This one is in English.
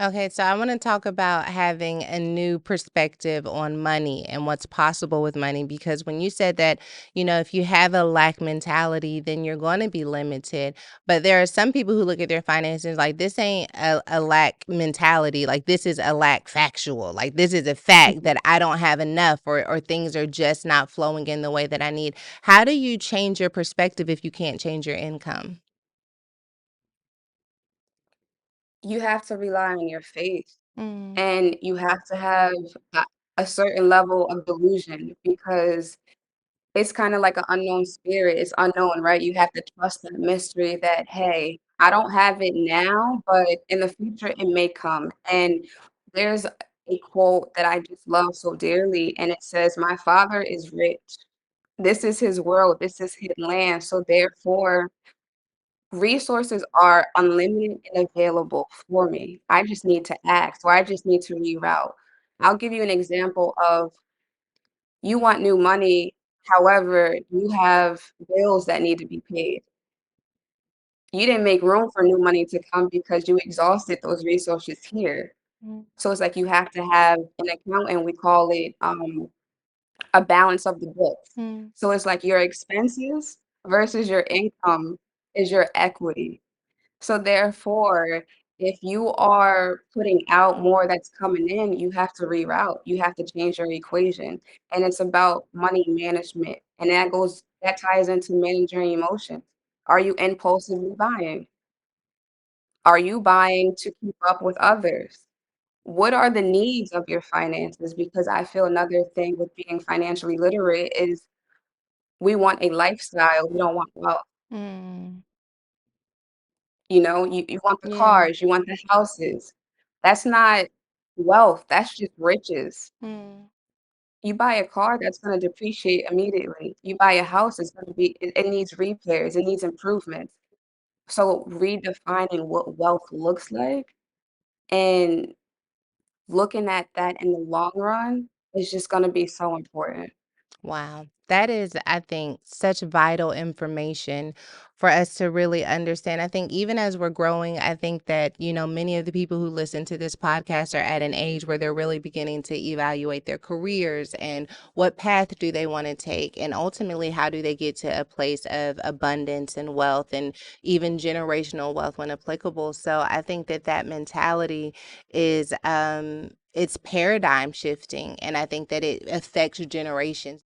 Okay, so I want to talk about having a new perspective on money and what's possible with money because when you said that, if you have a lack mentality, then you're going to be limited. But there are some people who look at their finances like this ain't a lack mentality, like this is a lack factual. Like this is a fact Mhm. that I don't have enough or things are just not flowing in the way that I need. How do you change your perspective if you can't change your income? You have to rely on your faith, Mm, and you have to have a a certain level of delusion because it's kinda like an unknown spirit, it's unknown, right? You have to trust that mystery that, "Hey, I don't have it now, but in the future, it may come." And there's a quote that I just love so dearly, and it says, "My father is rich. This is his world, this is his land, so therefore, resources are unlimited and available for me. I just need to ask, or I just need to reroute." I'll give you an example of you want new money, however, you have bills that need to be paid. You didn't make room for new money to come because you exhausted those resources here. mm, So it's like you have to have an account, and we call it a balance of the books. mm. So it's like your expenses versus your income is your equity. So therefore, if you are putting out more that's coming in, you have to reroute. You have to change your equation. And it's about money management. And that ties into managing emotions. Are you impulsively buying? Are you buying to keep up with others? What are the needs of your finances? Because I feel another thing with being financially literate is we want a lifestyle. We don't want wealth. Mm. You want the Yeah. cars, you want the houses. That's not wealth, that's just riches. Mm. You buy a car, that's gonna depreciate immediately. You buy a house, it needs repairs, it needs improvements. So redefining what wealth looks like and looking at that in the long run is just gonna be so important. Wow. That is, I think, such vital information for us to really understand. I think even as we're growing, I think that, many of the people who listen to this podcast are at an age where they're really beginning to evaluate their careers and what path do they want to take. And ultimately, how do they get to a place of abundance and wealth and even generational wealth when applicable. So I think that that mentality is, it's paradigm shifting. And I think that it affects generations.